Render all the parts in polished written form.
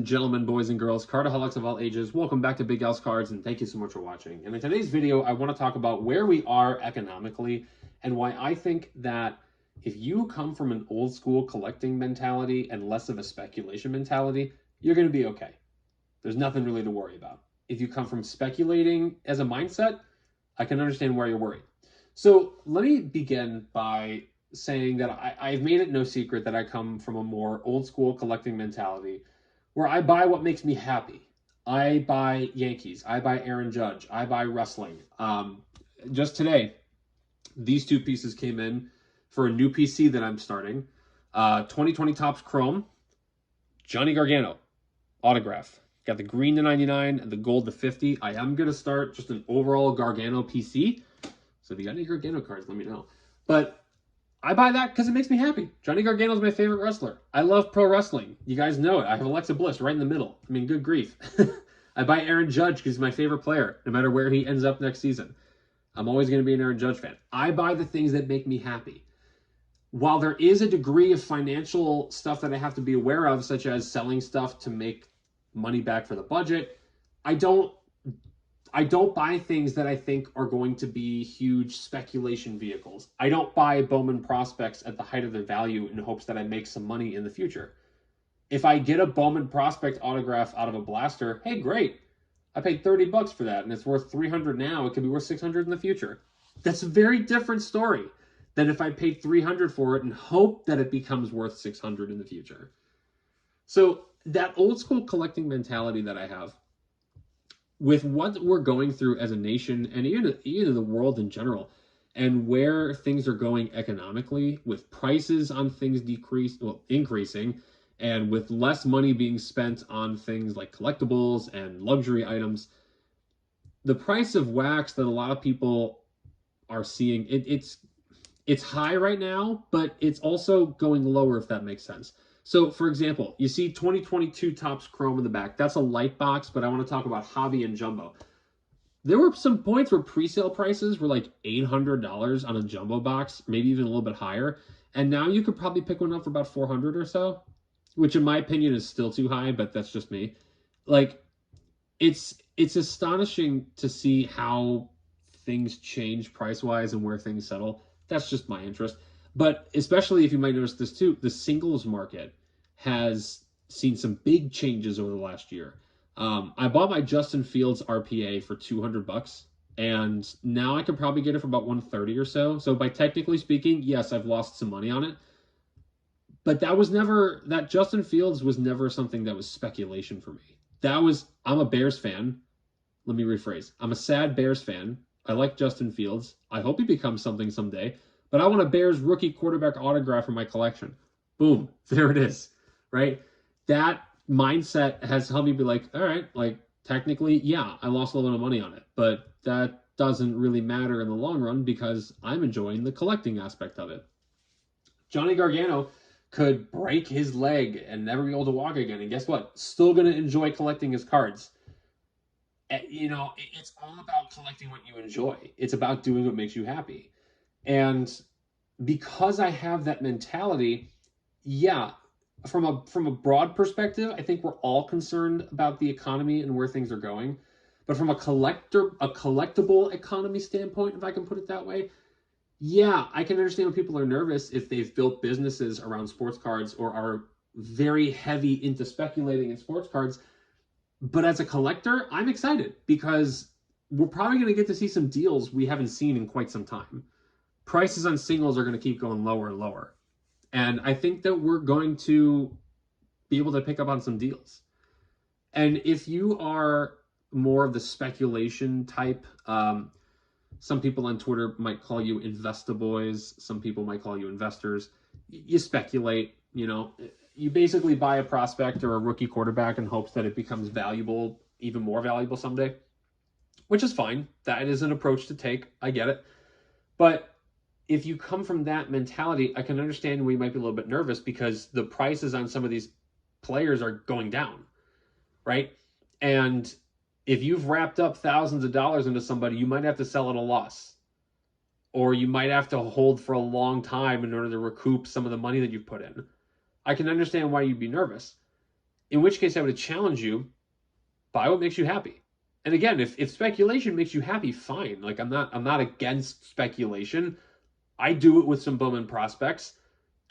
gentlemen, boys and girls, cardaholics of all ages, welcome back to Big Al's Cards, and thank you so much for watching. And in today's video, I want to talk about where we are economically and why I think that if you come from an old school collecting mentality and less of a speculation mentality, you're going to be okay. There's nothing really to worry about. If you come from speculating as a mindset, I can understand why you're worried. So let me begin by saying that I've made it no secret that I come from a more old school collecting mentality where I buy what makes me happy. I buy Yankees. I buy Aaron Judge. I buy wrestling. Just today, these two pieces came in for a new PC that I'm starting. 2020 Topps Chrome, Johnny Gargano, autograph. Got the green to 99 and the gold to 50. I am going to start just an overall Gargano PC. So if you got any Gargano cards, let me know. But I buy that because it makes me happy. Johnny Gargano is my favorite wrestler. I love pro wrestling. You guys know it. I have Alexa Bliss right in the middle. I mean, good grief. I buy Aaron Judge because he's my favorite player, no matter where he ends up next season. I'm always going to be an Aaron Judge fan. I buy the things that make me happy. While there is a degree of financial stuff that I have to be aware of, such as selling stuff to make money back for the budget, I don't buy things that I think are going to be huge speculation vehicles. I don't buy Bowman prospects at the height of their value in hopes that I make some money in the future. If I get a Bowman prospect autograph out of a blaster, hey, great. I paid $30 for that and it's worth $300 now. It could be worth $600 in the future. That's a very different story than if I paid $300 for it and hope that it becomes worth $600 in the future. So that old school collecting mentality that I have, with what we're going through as a nation and even the world in general, and where things are going economically, with prices on things increasing, and with less money being spent on things like collectibles and luxury items, the price of wax that a lot of people are seeing, it's high right now, but it's also going lower, if that makes sense. So, for example, you see 2022 Topps Chrome in the back. That's a light box, but I want to talk about hobby and jumbo. There were some points where pre-sale prices were like $800 on a jumbo box, maybe even a little bit higher. And now you could probably pick one up for about $400 or so, which in my opinion is still too high, but that's just me. Like, it's astonishing to see how things change price-wise and where things settle. That's just my interest. But especially if you might notice this too, the singles market has seen some big changes over the last year. I bought my Justin Fields RPA for $200, and now I could probably get it for about $130 or so. So by technically speaking, yes, I've lost some money on it. But that Justin Fields was never something that was speculation for me. I'm a Bears fan. Let me rephrase. I'm a sad Bears fan. I like Justin Fields. I hope he becomes something someday. But I want a Bears rookie quarterback autograph in my collection. Boom. There it is. Right? That mindset has helped me be like, all right, like technically, yeah, I lost a little bit of money on it. But that doesn't really matter in the long run because I'm enjoying the collecting aspect of it. Johnny Gargano could break his leg and never be able to walk again. And guess what? Still going to enjoy collecting his cards. You know, it's all about collecting what you enjoy. It's about doing what makes you happy. And because I have that mentality, yeah, from a broad perspective, I think we're all concerned about the economy and where things are going. But from a collectible economy standpoint, if I can put it that way, yeah, I can understand when people are nervous if they've built businesses around sports cards or are very heavy into speculating in sports cards. But as a collector, I'm excited because we're probably going to get to see some deals we haven't seen in quite some time. Prices on singles are going to keep going lower and lower. And I think that we're going to be able to pick up on some deals. And if you are more of the speculation type, some people on Twitter might call you investaboys. Some people might call you investors. You speculate, you know. You basically buy a prospect or a rookie quarterback in hopes that it becomes valuable, even more valuable someday, which is fine. That is an approach to take. I get it. But if you come from that mentality, I can understand we might be a little bit nervous because the prices on some of these players are going down, right? And if you've wrapped up thousands of dollars into somebody, you might have to sell at a loss. Or you might have to hold for a long time in order to recoup some of the money that you've put in. I can understand why you'd be nervous. In which case I would challenge you, buy what makes you happy. And again, if speculation makes you happy, fine. Like I'm not against speculation. I do it with some Bowman prospects.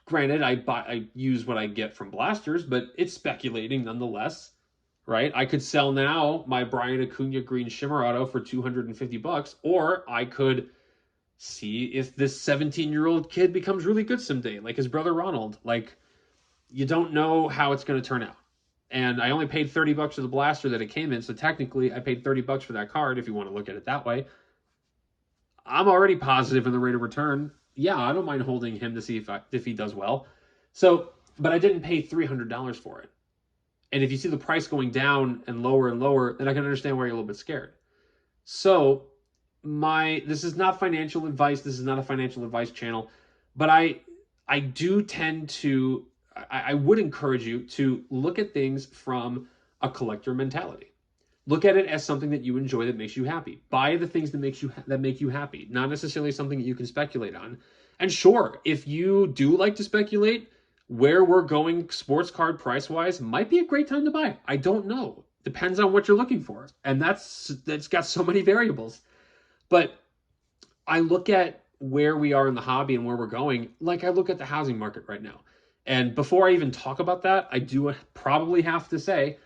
Granted, I use what I get from blasters, but it's speculating nonetheless, right? I could sell now my Brian Acuna Green Shimmer Auto for $250, or I could see if this 17-year-old kid becomes really good someday, like his brother Ronald. Like, you don't know how it's going to turn out. And I only paid $30 for the blaster that it came in, so technically I paid $30 for that card, if you want to look at it that way. I'm already positive in the rate of return. Yeah, I don't mind holding him to see if he does well. So, but I didn't pay $300 for it. And if you see the price going down and lower, then I can understand why you're a little bit scared. So, this is not financial advice. This is not a financial advice channel, but I do tend to, I would encourage you to look at things from a collector mentality. Look at it as something that you enjoy that makes you happy. Buy the things that make you happy, not necessarily something that you can speculate on. And sure, if you do like to speculate, where we're going sports card price-wise might be a great time to buy. I don't know. Depends on what you're looking for. And that's got so many variables. But I look at where we are in the hobby and where we're going, like I look at the housing market right now. And before I even talk about that, I do probably have to say,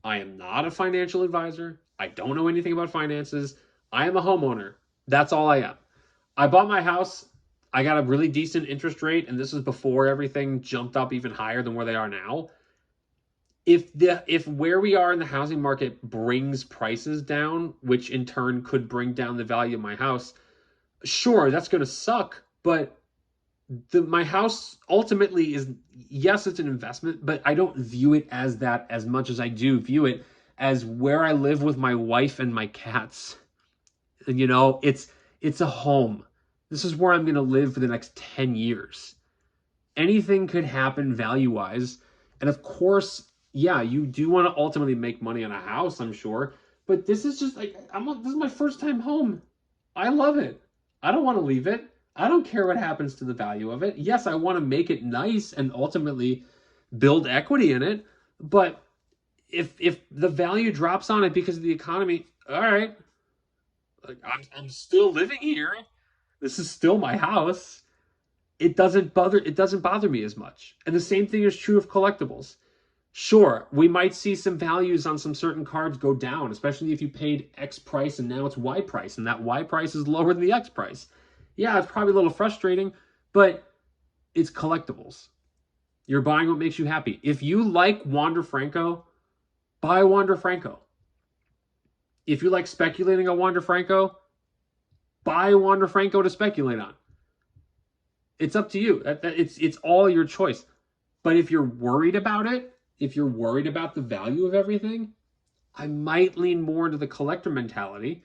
I am not a financial advisor. I don't know anything about finances. I am a homeowner. That's all I am. I bought my house. I got a really decent interest rate, and this is before everything jumped up even higher than where they are now. If where we are in the housing market brings prices down, which in turn could bring down the value of my house, sure, that's going to suck, but my house ultimately is, yes, it's an investment, but I don't view it as that as much as I do view it as where I live with my wife and my cats. And, you know, it's a home. This is where I'm going to live for the next 10 years. Anything could happen value-wise. And of course, yeah, you do want to ultimately make money on a house, I'm sure. But this is just like, this is my first time home. I love it. I don't want to leave it. I don't care what happens to the value of it. Yes, I want to make it nice and ultimately build equity in it. But if the value drops on it because of the economy, all right, like I'm still living here. This is still my house. It doesn't bother me as much. And the same thing is true of collectibles. Sure, we might see some values on some certain cards go down, especially if you paid X price and now it's Y price, and that Y price is lower than the X price. Yeah, it's probably a little frustrating, but it's collectibles. You're buying what makes you happy. If you like Wander Franco, buy Wander Franco. If you like speculating on Wander Franco, buy Wander Franco to speculate on. It's up to you. It's all your choice. But if you're worried about it, if you're worried about the value of everything, I might lean more into the collector mentality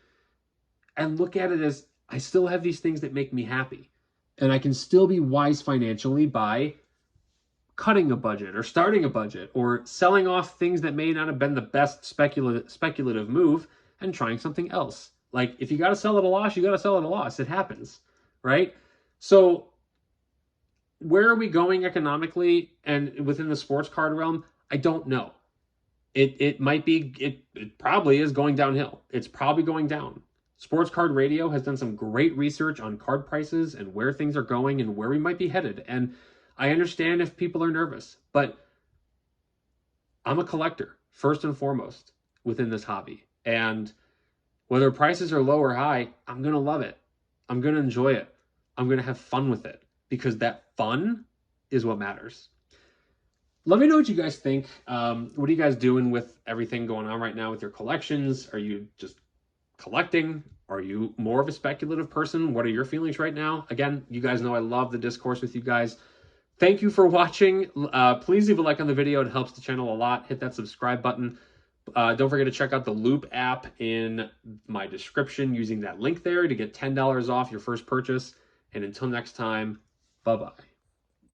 and look at it as, I still have these things that make me happy. And I can still be wise financially by cutting a budget or starting a budget or selling off things that may not have been the best speculative move and trying something else. Like, if you got to sell at a loss, you got to sell at a loss. It happens, right? So where are we going economically and within the sports card realm? I don't know. It might be, it probably is going downhill. It's probably going down. Sports Card Radio has done some great research on card prices and where things are going and where we might be headed. And I understand if people are nervous, but I'm a collector first and foremost within this hobby. And whether prices are low or high, I'm going to love it. I'm going to enjoy it. I'm going to have fun with it because that fun is what matters. Let me know what you guys think. What are you guys doing with everything going on right now with your collections? Are you just collecting? Are you more of a speculative person? What are your feelings right now? Again, you guys know I love the discourse with you guys. Thank you for watching. Please leave a like on the video. It helps the channel a lot. Hit that subscribe button. Don't forget to check out the Loop app in my description using that link there to get $10 off your first purchase. And until next time, bye-bye.